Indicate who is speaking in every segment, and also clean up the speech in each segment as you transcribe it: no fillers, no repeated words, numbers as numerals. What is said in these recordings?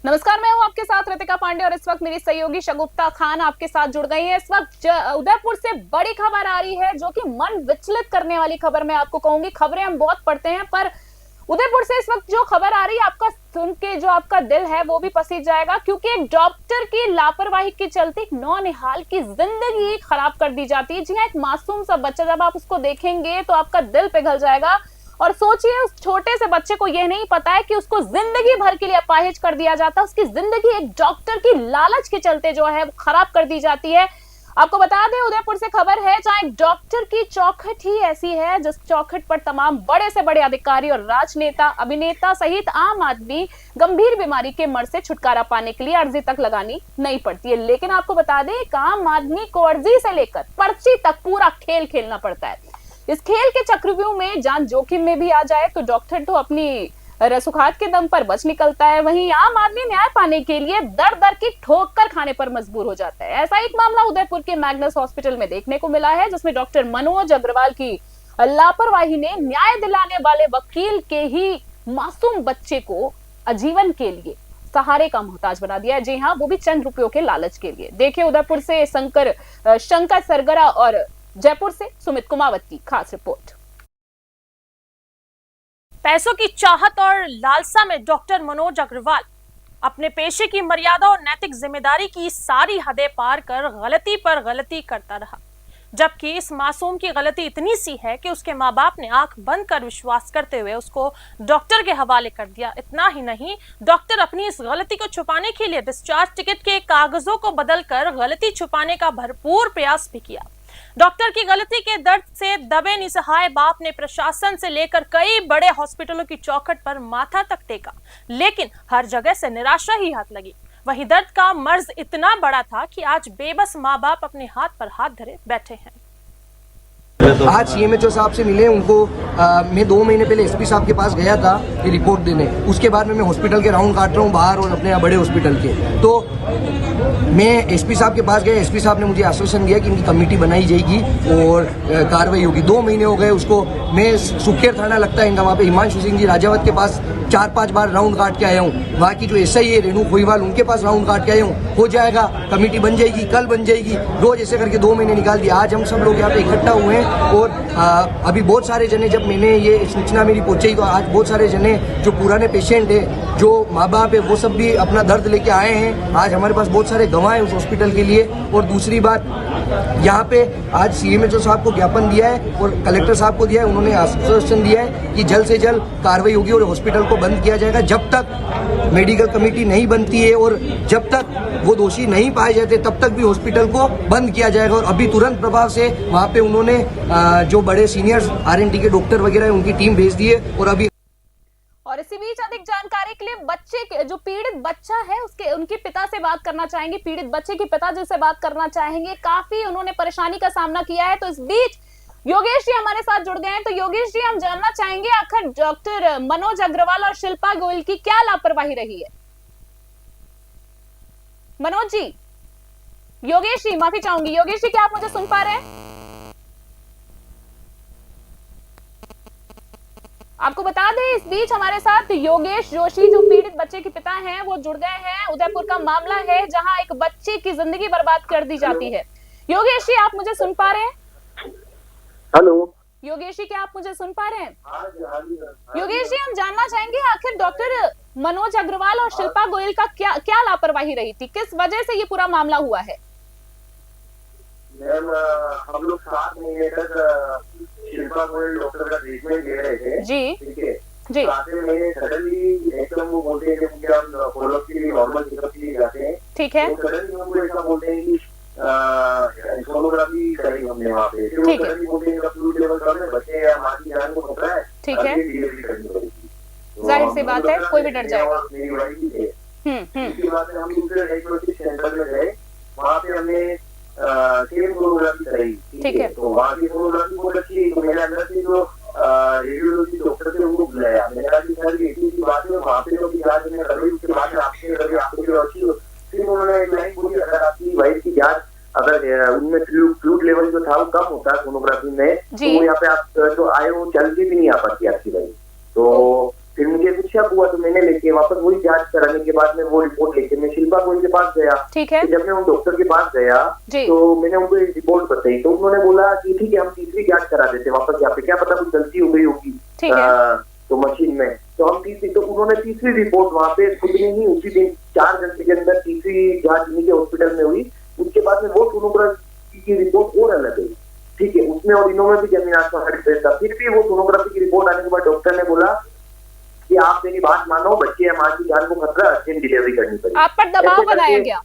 Speaker 1: नमस्कार, मैं हूं आपके साथ रितिका पांडे और इस वक्त मेरी सहयोगी शगुफ्ता खान आपके साथ जुड़ गई है। इस वक्त उदयपुर से बड़ी खबर आ रही है जो कि मन विचलित करने वाली खबर मैं आपको कहूंगी। खबरें हम बहुत पढ़ते हैं पर उदयपुर से इस वक्त जो खबर आ रही है आपका सुन के जो आपका दिल है वो भी पसीज जाएगा, क्योंकि एक डॉक्टर की लापरवाही के चलते एक नौनिहाल की जिंदगी खराब कर दी जाती है। जी हाँ, एक मासूम सा बच्चा, जब आप उसको देखेंगे तो आपका दिल पिघल जाएगा। और सोचिए, उस छोटे से बच्चे को यह नहीं पता है कि उसको जिंदगी भर के लिए अपाहिज कर दिया जाता है। उसकी जिंदगी एक डॉक्टर की लालच के चलते जो है खराब कर दी जाती है। आपको बता दें, उदयपुर से खबर है जहां एक डॉक्टर की चौखट ही ऐसी है जिस चौखट पर तमाम बड़े से बड़े अधिकारी और राजनेता, अभिनेता सहित आम आदमी गंभीर बीमारी के मर से छुटकारा पाने के लिए अर्जी तक लगानी नहीं पड़ती है। लेकिन आपको बता दें, एक आम आदमी को अर्जी से लेकर पर्ची तक पूरा खेल खेलना पड़ता है। इस खेल के चक्रव्यूह में जान जोखिम में भी आ जाए तो डॉक्टर तो अपनी रसूखात के दम पर बच निकलता है, वहीं आम आदमी न्याय पाने के लिए दर दर की ठोकर खाने पर मजबूर हो जाता है। ऐसा एक मामला उदयपुर के मैग्नस हॉस्पिटल में देखने को मिला है, जिसमें डॉक्टर मनोज अग्रवाल की लापरवाही ने न्याय दिलाने वाले वकील के ही मासूम बच्चे को आजीवन के लिए सहारे का मोहताज बना दिया है। जी हाँ, वो भी चंद रुपयों के लालच के लिए। देखिए, उदयपुर से शंकर सरगरा और जयपुर से सुमित कुमावत की खास रिपोर्ट।
Speaker 2: पैसों की चाहत और लालसा में डॉक्टर मनोज अग्रवाल अपने पेशे की मर्यादा और नैतिक जिम्मेदारी की सारी हदें पार कर गलती पर गलती करता रहा, जबकि इस मासूम की गलती इतनी सी है कि उसके माँ बाप ने आंख बंद कर विश्वास करते हुए उसको डॉक्टर के हवाले कर दिया। इतना ही नहीं, डॉक्टर अपनी इस गलती को छुपाने के लिए डिस्चार्ज टिकट के कागजों को बदलकर गलती छुपाने का भरपूर प्रयास भी किया। डॉक्टर की गलती के दर्द से दबे निसहाय बाप ने प्रशासन से लेकर कई बड़े हॉस्पिटलों की चौखट पर माथा तक टेका, लेकिन हर जगह से निराशा ही हाथ लगी। वहीं दर्द का मर्ज इतना बड़ा था कि आज बेबस माँ बाप अपने हाथ पर हाथ धरे बैठे हैं।
Speaker 3: आज सीएमएचओ साहब से मिले उनको। मैं 2 महीने पहले एसपी साहब के पास गया था ये रिपोर्ट देने। उसके बाद में मैं हॉस्पिटल के राउंड काट रहा हूँ बाहर और अपने बड़े हॉस्पिटल के। तो मैं एसपी साहब के पास गया। एसपी साहब ने मुझे आश्वासन दिया कि इनकी कमेटी बनाई जाएगी और कार्रवाई होगी। 2 महीने हो गए उसको। मैं सुखेर थाना लगता है इनका, वहाँ पे हिमांशु सिंह जी राजावत के पास 4-5 बार राउंड काट के आया हूँ। वहाँ की जो एसआई है रेणु खोईवाल, उनके पास राउंड काट के आया हूँ। हो जाएगा, कमेटी बन जाएगी, कल बन जाएगी। रोज ऐसे करके 2 महीने निकाल दिया। आज हम सब लोग यहाँ पे इकट्ठा हुए हैं और अभी बहुत सारे जने, जब मैंने ये सूचना मेरी पहुंची तो आज बहुत सारे जने जो पुराने पेशेंट है, जो माँ बाप है, वो सब भी अपना दर्द लेके आए हैं। आज हमारे पास बहुत सारे गवाह हैं उस हॉस्पिटल के लिए। और दूसरी बात, यहाँ पे आज सीएमएचओ साहब को ज्ञापन दिया है और कलेक्टर साहब को दिया है। उन्होंने आश्वासन दिया है कि जल्द से जल्द कार्रवाई होगी और हॉस्पिटल को बंद किया जाएगा। जब तक मेडिकल कमेटी नहीं बनती है और जब तक वो दोषी नहीं पाए जाते तब तक भी हॉस्पिटल को बंद किया जाएगा। और अभी तुरंत प्रभाव से वहाँ पे उन्होंने जो बड़े सीनियर आरएनटी के डॉक्टर वगैरह है उनकी टीम भेज दी है। और अभी
Speaker 1: और इसी बीच अधिक जानकारी के लिए बच्चे के जो पीड़ित बच्चा है उनके पिता से बात करना चाहेंगे। पीड़ित बच्चे के पिता जिससे बात करना चाहेंगे, काफी उन्होंने परेशानी का सामना किया है। तो इस बीच योगेश जी हमारे साथ जुड़ गए हैं। तो योगेश जी, हम जानना चाहेंगे आखिर डॉक्टर मनोज अग्रवाल और शिल्पा गोयल की क्या लापरवाही रही है। मनोज जी, योगेश जी, माफी चाहूंगी। योगेश जी, क्या आप मुझे सुन पा रहे हैं? आपको बता दें, इस बीच हमारे साथ योगेश जोशी जो पीड़ित बच्चे के पिता हैं वो जुड़ गए हैं। उदयपुर का मामला है जहां एक बच्चे की जिंदगी बर्बाद कर दी जाती है। योगेश जी, आप मुझे सुन पा रहे हैं?
Speaker 4: हेलो
Speaker 1: योगेश जी, क्या आप मुझे सुन पा रहे हैं? योगेश जी, हम जानना चाहेंगे आखिर डॉक्टर मनोज अग्रवाल और शिल्पा गोयल का क्या लापरवाही रही थी, किस वजह से ये पूरा मामला हुआ है?
Speaker 4: मैम, हम लोग 7 महीने तक शिल्पा गोयल डॉक्टर का ट्रीटमेंट ले रहे थे। जी, ठीक है जी। 7वें महीने सडनली एकदम वो बोलते हैं कि हम फॉलोअप के लिए नॉर्मल चेकअप के लिए जाते हैं। ठीक है। तो सडनली हमको ऐसा बोलते हैं कि सोनोग्राफी करेंगे हमने वहाँ पे। फिर वो सडनली बोलते हैं फ्लूइड लेवल कम है, बच्चे या माँ की जान को खतरा है। ठीक है, डिलीवरी करनी पड़ेगी।
Speaker 1: जाहिर सी बात है, कोई भी डर जाएगा।
Speaker 4: मेरी वाइफ थी। इसके बाद हम दूसरे डायग्नोस्टिक सेंटर में गए। वहाँ पे हमने सेम सोनोग्राफी कराई। ठीक है। तो वहाँ की सोनोग्राफी बहुत अच्छी है। तो मेरे अंदर से जो रेडियोलॉजी डॉक्टर थे उनको बुलाया। मैंने कहा कि सर ये इतनी बात है, वहाँ पे तो जांच मैंने करवाई, उसके बाद आपसे अच्छी। फिर उन्होंने एक लाइन बोली, अगर आपकी वाइफ की जांच अगर उनमें फ्लूइड लेवल जो था वो कम होता है सोनोग्राफी में, तो यहाँ पे आप तो आए वो चल के भी नहीं आ पाती आपकी वाइफ। तो फिर मुझे कुछ शक हुआ तो मैंने लेके वापस वही जांच कराने के बाद में वो रिपोर्ट लेके मैं शिल्पा गोयल के पास गया।
Speaker 1: ठीक है।
Speaker 4: जब मैं उन डॉक्टर के पास गया तो मैंने उनको एक रिपोर्ट बताई, तो उन्होंने बोला कि ठीक है हम तीसरी जांच करा देते वापस यहाँ पे, क्या पता कुछ गलती हो गई होगी तो मशीन में, तो हम तो उन्होंने तीसरी रिपोर्ट वहाँ पे खुद ने ही उसी दिन 4 घंटे के अंदर तीसरी जांच इन्हीं के हॉस्पिटल में हुई। उसके बाद में वो सोनोग्राफी की रिपोर्ट और अलग है, ठीक है, उसमें और इनों में भी जमीन आसमान का डिफरेंस था। फिर भी वो सोनोग्राफी की रिपोर्ट आने के बाद डॉक्टर ने बोला कि आप मेरी बात मानो, बच्चे या माँ की जान को खतरा, अर्जेंट डिलीवरी करनी पड़ेगी।
Speaker 1: आप पर दबाव बनाया गया?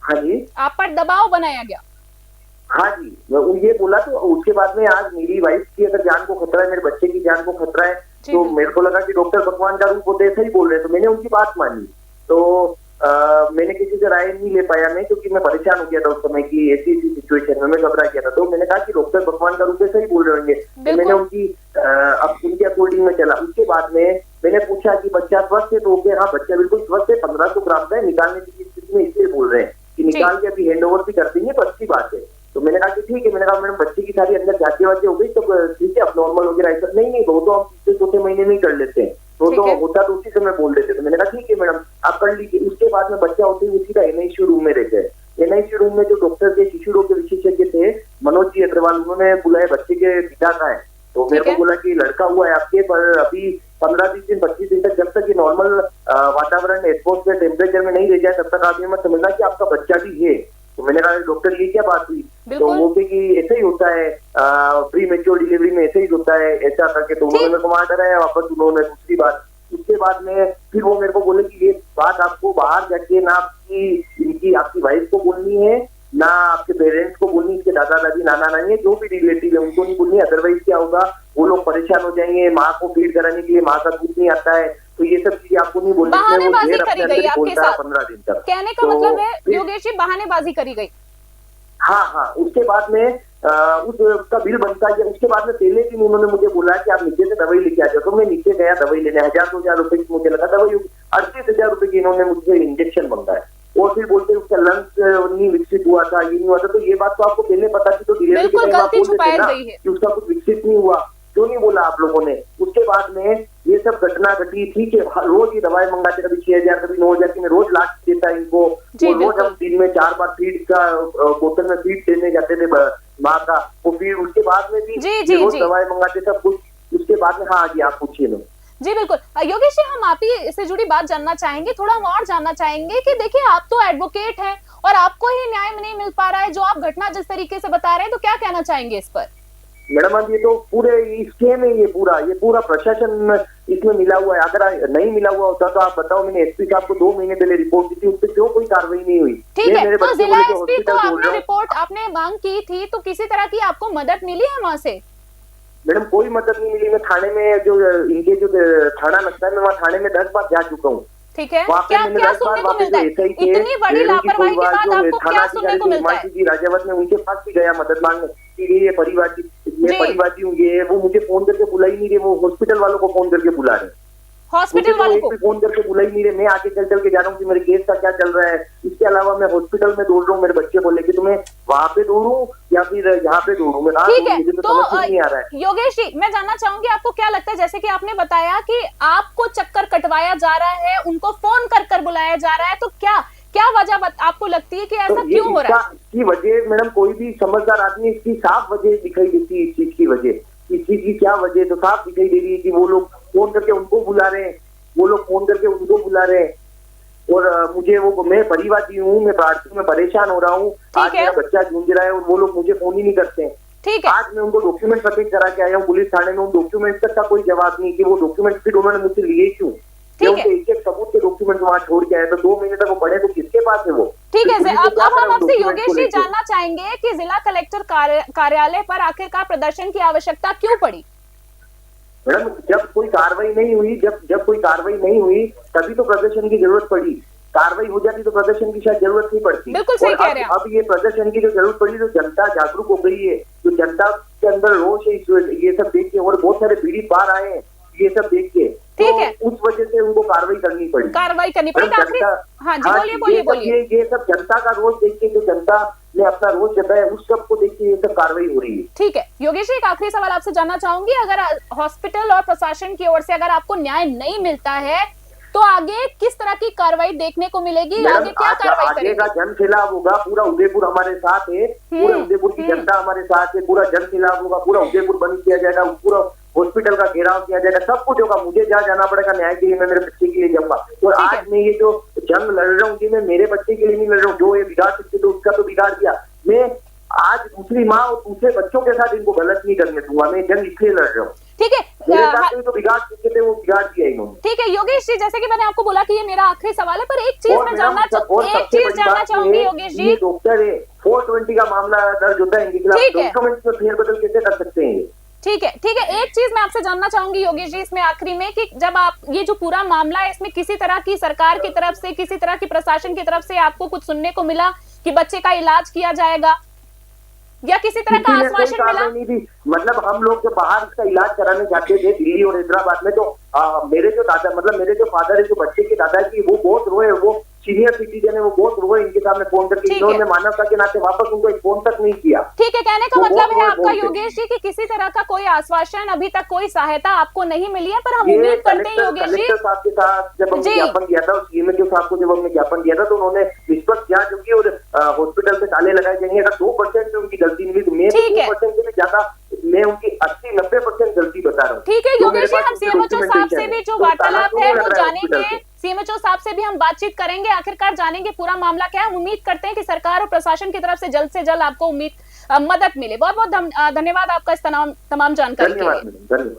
Speaker 4: हाँ जी,
Speaker 1: आप पर दबाव बनाया गया?
Speaker 4: हाँ जी, वो ये बोला। तो उसके बाद में आज मेरी वाइफ की अगर जान को खतरा है, मेरे बच्चे की जान को खतरा है, तो मेरे को लगा कि डॉक्टर भगवान का रूप होते ऐसा ही बोल रहे हैं, तो मैंने उनकी बात मानी। तो मैंने किसी से राय नहीं ले पाया मैं, क्योंकि मैं परेशान हो गया था उस समय की ऐसी सिचुएशन में, मैं घबरा गया था। तो मैंने कहा कि डॉक्टर भगवान का रूप ऐसा ही बोल रहे होंगे, तो मैंने उनके अकॉर्डिंग में चला। उसके बाद में मैंने पूछा कि बच्चा स्वस्थ है, तो हाँ बच्चा बिल्कुल स्वस्थ है, 1500 ग्राम का है, निकालने की स्थिति में इसलिए बोल रहे हैं कि निकाल के अभी हैंड ओवर भी कर देंगे, तो अच्छी बात है। तो मैंने कहा कि ठीक है, मैंने कहा मैडम बच्चे की सारी अंदर जांचें वाचें हो गई तो ठीक है, अब नॉर्मल वगैरह ऐसा नहीं वो तो हम तीसरे चौथे महीने में ही कर लेते हैं, तो होता तो उसी समय बोल देते। तो मैंने कहा ठीक है मैडम आप कर लीजिए। उसके बाद में बच्चा होते हुए सीधा NICU रूम में रह गए। NICU रूम में जो डॉक्टर के शिशु रोग के विशेषज्ञ थे मनोज जी अग्रवाल, उन्होंने बुलाया बच्चे के पिता का है, तो मेरे को बोला कि लड़का हुआ है आपके, पर अभी 15-20 दिन 25 दिन तक जब तक ये नॉर्मल वातावरण एटमॉस्फेयर टेम्परेचर में नहीं रह जाए तब तक आप ये मत समझना कि आपका बच्चा भी है। तो मैंने कहा डॉक्टर ये क्या बात हुई, तो वो कि ऐसा ही होता है प्री मेच्योर डिलीवरी में ऐसा ही होता है, ऐसा करके। तो उन्होंने मेरे को वहां कराया वापस, उन्होंने दूसरी बात। उसके बाद में फिर वो मेरे को बोले कि ये बात आपको बाहर जाके ना आपकी वाइफ को बोलनी है, ना आपके पेरेंट्स को बोलनी, इसके दादा दादी नाना नानी जो भी रिलेटिव है उनको नहीं बोलनी, अदरवाइज क्या होगा वो लोग परेशान हो जाएंगे, माँ को फीड कराने के लिए माँ का दूध नहीं आता है, तो ये सब चीजें आपको नहीं बोलनी।
Speaker 1: बहानेबाजी करी गई आपके साथ
Speaker 4: 15 दिन तक।
Speaker 1: कहने का मतलब है योगेश जी बहानेबाजी करी गई?
Speaker 4: हाँ। उसके बाद में उसका बिल बनता है। उसके बाद में पहले दिन उन्होंने मुझे बोला कि आप नीचे से दवाई लेके आ जाओ, तो मैं नीचे गया दवाई लेने, 1000-2000 रुपए की मुझे लगा दवाई, 38,000 रुपए की इन्होंने मुझसे इंजेक्शन मंगाया, और फिर बोलते उसका लंग्स नहीं विकसित हुआ था, ये नहीं हुआ था। तो ये बात तो आपको पहले पता थी, तो डिलीवरी के टाइम आप बोल देते ना कि उसका कुछ विकसित नहीं हुआ, क्यों नहीं बोला आप लोगों ने? उसके बाद में ये सब घटना घटी, ठीक है, रोज ही दवाई मंगाते, कभी 6000 कभी 9000 की, मैं रोज लास्ट देता इनको, और रोज हम दिन में 4 बार फीड का बोतल में फीड देने जाते थे माँ का, वो फिर उसके बाद में भी रोज दवाई मंगाते सब कुछ। उसके बाद में हाँ जी आप पूछिए ना।
Speaker 1: जी बिल्कुल योगेश जी, हम आप ही से जुड़ी बात जानना चाहेंगे, थोड़ा हम और जानना चाहेंगे कि देखिए आप तो एडवोकेट हैं और आपको ही न्याय नहीं मिल पा रहा है, जो आप घटना जिस तरीके से बता रहे हैं, तो क्या कहना चाहेंगे इस पर?
Speaker 4: मैडम ये तो पूरे स्कीम है, ये पूरा प्रशासन इसमें मिला हुआ है। अगर नहीं मिला हुआ होता तो आप बताओ, मैंने SP साहब को 2 महीने पहले रिपोर्ट दी थी, उस पर क्यों कोई कार्रवाई नहीं हुई?
Speaker 1: ठीक है, तो जिला SP को आपने रिपोर्ट आपने मांग की थी, तो किसी तरह की आपको मदद मिली है वहाँ से?
Speaker 4: मैडम कोई मदद नहीं मिली। मैं थाने में जो इनके जो थाना लगता है, मैं वहाँ थाने में 10 बार जा चुका हूँ।
Speaker 1: ठीक है, क्या सुनने को मिलता है? इतनी बड़ी लापरवाही के बाद आपको क्या सुनने को मिलता है?
Speaker 4: राजावत में उनके पास भी गया मदद मांगने कि ये परिवादी हूँ, ये वो मुझे फोन करके बुला ही नहीं रहे, वो हॉस्पिटल वालों को फोन करके बुला रहे,
Speaker 1: हॉस्पिटल वालों को
Speaker 4: फोन करके बुला ही नहीं रहे। मैं आके चल के जा रहा हूँ कि मेरे केस का क्या चल रहा है। इसके अलावा मैं हॉस्पिटल में दौड़ रहा हूँ, मेरे बच्चे को लेके, तो मैं वहाँ पे दौड़ूं या फिर यहाँ पे दौड़ूं? मैं
Speaker 1: ठीक है,
Speaker 4: मुझे तो समझ नहीं आ रहा है।
Speaker 1: योगेश जी मैं जानना चाहूंगी आपको क्या लगता है, जैसे कि आपने बताया कि आपको चक्कर कटवाया जा रहा है, उनको फोन कर बुलाया जा रहा है, तो क्या वजह आपको लगती है कि ऐसा क्यों हो रहा है?
Speaker 4: इसकी वजह मैडम कोई भी समझदार आदमी इसकी साफ वजह दिखाई देती है, इस चीज की वजह, इस चीज की क्या वजह तो साफ दिखाई दे रही है कि वो लोग फोन करके उनको बुला रहे हैं, और मुझे मैं परिवादी हूँ, मैं प्रार्थी में परेशान हो रहा हूँ, आज मेरा बच्चा जूझ रहा है और वो लोग मुझे फोन ही नहीं करते हैं।
Speaker 1: ठीक है,
Speaker 4: आज मैं उनको डॉक्यूमेंट सबमिट करा के आया हूँ पुलिस थाने में, उन डॉक्यूमेंट तक का कोई जवाब नहीं कि वो डॉक्यूमेंट फिर उन्होंने मुझसे लिए क्यों? एक सबूत के डॉक्यूमेंट वहाँ छोड़ के आए, तो 2 महीने तक वो पड़े, तो किसके पास है वो?
Speaker 1: ठीक है, अब हम आपसे योगेश जी जानना चाहेंगे कि जिला कलेक्टर कार्यालय पर आखिरकार प्रदर्शन की आवश्यकता क्यों पड़ी?
Speaker 4: मैडम जब कोई कार्रवाई नहीं हुई तभी तो प्रदर्शन की जरूरत पड़ी। कार्रवाई हो जाती तो प्रदर्शन की शायद जरूरत नहीं पड़ती।
Speaker 1: बिल्कुल सही कह रहे हैं।
Speaker 4: अब ये प्रदर्शन की जो जरूरत पड़ी, तो जनता जागरूक हो गई है, जो जनता के अंदर रोष है ये सब देख के, और बहुत सारे पीड़ित बाहर आए हैं ये सब देख के,
Speaker 1: ठीक है,
Speaker 4: उस वजह से उनको कार्रवाई करनी पड़ी।
Speaker 1: हाँ जी बोलिए।
Speaker 4: ये सब जनता का रोष देख के, जो जनता ने अपना रोष जताया उस सब को देख के ये सब कार्रवाई हो रही है।
Speaker 1: ठीक है योगेश जी, एक आखिरी सवाल आपसे जानना चाहूंगी, अगर हॉस्पिटल और प्रशासन की ओर से अगर आपको न्याय नहीं मिलता है तो आगे किस तरह की कार्रवाई देखने को मिलेगी, आगे क्या कार्रवाई
Speaker 4: आगे
Speaker 1: करेंगे?
Speaker 4: का जन सैलाब होगा, पूरा उदयपुर हमारे साथ है, पूरे उदयपुर की जनता हमारे साथ है, पूरा जन सैलाब होगा, पूरा उदयपुर बंद किया जाएगा, पूरा हॉस्पिटल का घेराव किया जाएगा, सब कुछ होगा। मुझे जहाँ जाना पड़ेगा न्याय के लिए, मैं मेरे बच्चे के लिए जाऊंगा। और आज मैं ये जो जंग लड़ रहा हूँ, मैं मेरे बच्चे के लिए नहीं लड़ रहा हूँ। जो ये बिगाड़ सकते तो उसका तो बिगाड़ दिया। मैं आज दूसरी माँ और दूसरे बच्चों के साथ इनको गलत नहीं करने दूंगा। मैं जंग इसलिए लड़ रहा हूँ।
Speaker 1: ठीक है,
Speaker 4: मेरे साथ तो बिगाड़ सकते थे, वो बिगाड़ दिया इन्होंने।
Speaker 1: ठीक है योगेश जी, जैसे कि मैंने आपको बोला कि ये मेरा आखिरी सवाल है, पर एक चीज मैं जानना चाहूंगी योगेश जी।
Speaker 4: ये डॉक्टर है, 420 का मामला दर्ज होता है इनके खिलाफ, डॉक्यूमेंट्स में फेरबदल कैसे कर सकते हैं?
Speaker 1: ठीक है, ठीक है, एक चीज मैं आपसे जानना चाहूंगी योगेश जी इसमें आखिरी में, कि जब आप ये जो पूरा मामला है, इसमें किसी तरह की सरकार की तरफ से, किसी तरह की प्रशासन की तरफ से आपको कुछ सुनने को मिला कि बच्चे का इलाज किया जाएगा या किसी तरह का आश्वासन मिला?
Speaker 4: नहीं थी। मतलब हम लोग जो बाहर इसका इलाज कराने जाते थे दिल्ली और हैदराबाद में, तो मेरे जो दादा, मतलब मेरे जो फादर है, जो बच्चे के दादा की, वो बहुत रोए, वो सीनियर सिटीजन है, वो बहुत रोए इनके सामने फोन करके। इन्होंने मानवता के नाते वापस उनको एक फोन तक नहीं किया।
Speaker 1: ठीक है, कहने का मतलब है आपका योगेश जी कि किसी तरह का कोई आश्वासन, अभी तक कोई सहायता आपको नहीं मिली है, पर हम उम्मीद करते हैं योगेश जी।
Speaker 4: कलेक्टर साहब के साथ जब हमने ज्ञापन किया था, सीएमएचओ साहब को जब हमने ज्ञापन किया था, तो उन्होंने निष्पक्ष जांच होगी और हॉस्पिटल पे ताले लगाए जाएंगे। अगर 2% से उनकी गलती नहीं, तो मैं 2% से भी ज्यादा, मैं उनकी 80-90% गलती बता रहा हूँ।
Speaker 1: ठीक है योगेश जी, हम सीएमएचओ साहब से भी जो वार्तालाप है वो जानेंगे, सीएमएचओ साहब से भी हम बातचीत करेंगे, आखिरकार जानेंगे पूरा मामला क्या है। हम उम्मीद करते हैं कि सरकार और प्रशासन की तरफ से जल्द आपको मदद मिले। बहुत बहुत धन्यवाद आपका इस तमाम जानकारी के लिए।
Speaker 4: धन्यवाद।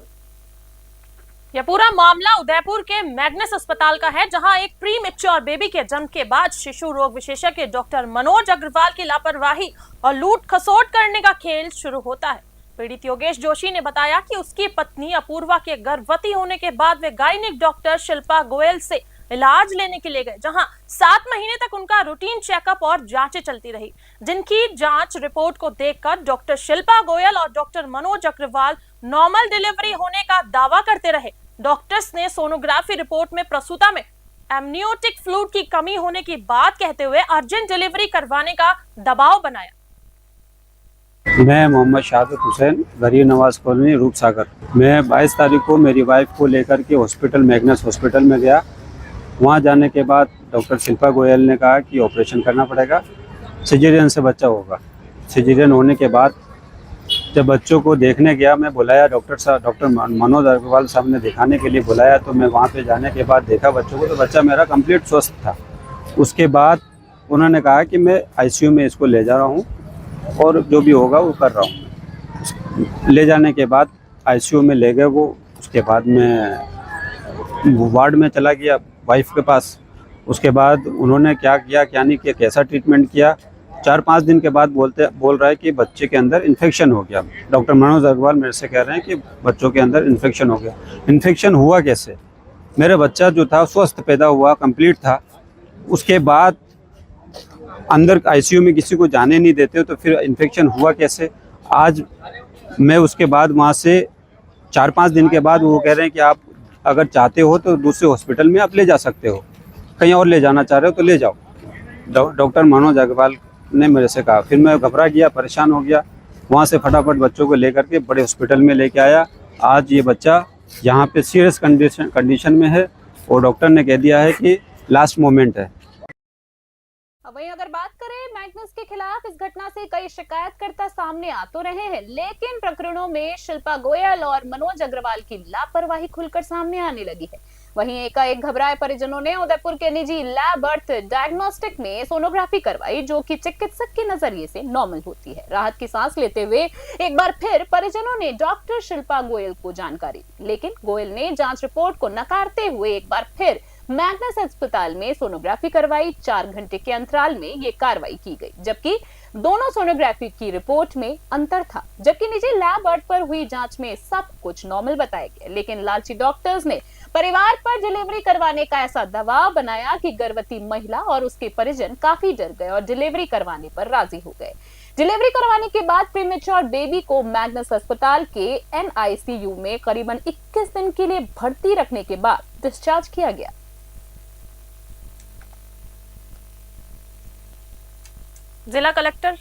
Speaker 2: यह पूरा मामला उदयपुर के मैग्नस अस्पताल का है, जहां एक प्री मैच्योर बेबी के जन्म के बाद शिशु रोग विशेषज्ञ डॉक्टर मनोज अग्रवाल की लापरवाही और लूट खसोट करने का खेल शुरू होता है। पीड़ित योगेश जोशी ने बताया कि उसकी पत्नी अपूर्वा के गर्भवती होने के बाद वे गायनिक डॉक्टर शिल्पा गोयल से इलाज लेने के लिए गए, जहां 7 महीने तक उनका रूटीन चेकअप और जांचें चलती रही, जिनकी जांच रिपोर्ट को देखकर डॉक्टर शिल्पा गोयल और doctor Manoj Agarwal normal delivery होने का दावा करते रहे। डॉक्टर्स ने सोनोग्राफी रिपोर्ट में प्रसूता में एमनियोटिक फ्लूइड की कमी होने की बात कहते हुए अर्जेंट डिलीवरी करवाने का दबाव बनाया।
Speaker 5: मैं मोहम्मद शहादत हुसैन, गरीब नवाज कॉलोनी, रूपसागर। मैं 22 तारीख को मेरी वाइफ को लेकर के हॉस्पिटल, मैग्नस हॉस्पिटल में गया। वहाँ जाने के बाद डॉक्टर शिल्पा गोयल ने कहा कि ऑपरेशन करना पड़ेगा, सिजेरियन से बच्चा होगा। सिजेरियन होने के बाद जब बच्चों को देखने गया, मैं बुलाया डॉक्टर मनोज अग्रवाल साहब ने दिखाने के लिए बुलाया, तो मैं वहाँ पे जाने के बाद देखा बच्चों को, तो बच्चा मेरा कंप्लीट स्वस्थ था। उसके बाद उन्होंने कहा कि मैं आईसीयू में इसको ले जा रहा हूँ और जो भी होगा वो कर रहा हूँ। ले जाने के बाद आईसीयू में ले गए वो। उसके बाद मैं वार्ड में चला गया वाइफ के पास। उसके बाद उन्होंने क्या किया, क्या नहीं किया, कैसा ट्रीटमेंट किया, 4-5 दिन के बाद बोल रहा है कि बच्चे के अंदर इन्फेक्शन हो गया। डॉक्टर मनोज अग्रवाल मेरे से कह रहे हैं कि बच्चों के अंदर इन्फेक्शन हो गया। इन्फेक्शन हुआ कैसे? मेरा बच्चा जो था स्वस्थ पैदा हुआ, कंप्लीट था। उसके बाद अंदर आईसीयू में किसी को जाने नहीं देते, तो फिर इन्फेक्शन हुआ कैसे? आज मैं उसके बाद वहाँ से 4-5 दिन के बाद वो कह रहे हैं कि आप अगर चाहते हो तो दूसरे हॉस्पिटल में आप ले जा सकते हो, कहीं और ले जाना चाह रहे हो तो ले जाओ। डॉक्टर मनोज अग्रवाल ने मेरे से कहा। फिर मैं घबरा गया, परेशान हो गया। वहाँ से फटाफट बच्चों को लेकर के बड़े हॉस्पिटल में लेके आया। आज ये बच्चा यहाँ पे सीरियस कंडीशन में है और डॉक्टर ने कह दिया है कि लास्ट मोमेंट है।
Speaker 1: वहीं अगर बात करें मैग्नस के खिलाफ, इस घटना से कई शिकायतकर्ता सामने आ तो रहे हैं, लेकिन प्रकरणों में शिल्पा गोयल और मनोज अग्रवाल की लापरवाही खुलकर सामने आने लगी है। वहीं एकाएक घबराए परिजनों ने उदयपुर के निजी लैब बर्थ डायग्नोस्टिक में सोनोग्राफी करवाई, जो कि चिकित्सक के नजरिए से नॉर्मल होती है। राहत की सांस लेते हुए एक बार फिर परिजनों ने डॉक्टर शिल्पा गोयल को जानकारी दी, लेकिन गोयल ने जांच रिपोर्ट को नकारते हुए एक बार फिर मैग्नस अस्पताल में सोनोग्राफी करवाई। 4 घंटे के अंतराल में ये कार्रवाई की गई, जबकि दोनों सोनोग्राफी की रिपोर्ट में अंतर था। जबकि निजी लैब बर्थ पर हुई जांच में सब कुछ नॉर्मल बताया गया, लेकिन लालची डॉक्टर्स ने परिवार पर डिलीवरी करवाने का ऐसा दबाव बनाया कि गर्भवती महिला और उसके परिजन काफी डर गए और डिलीवरी करवाने पर राजी हो गए। डिलीवरी करवाने के बाद प्रीमेच्योर बेबी को मैग्नस अस्पताल के एनआईसीयू में करीबन 21 दिन के लिए भर्ती रखने के बाद डिस्चार्ज किया गया।
Speaker 2: जिला कलेक्टर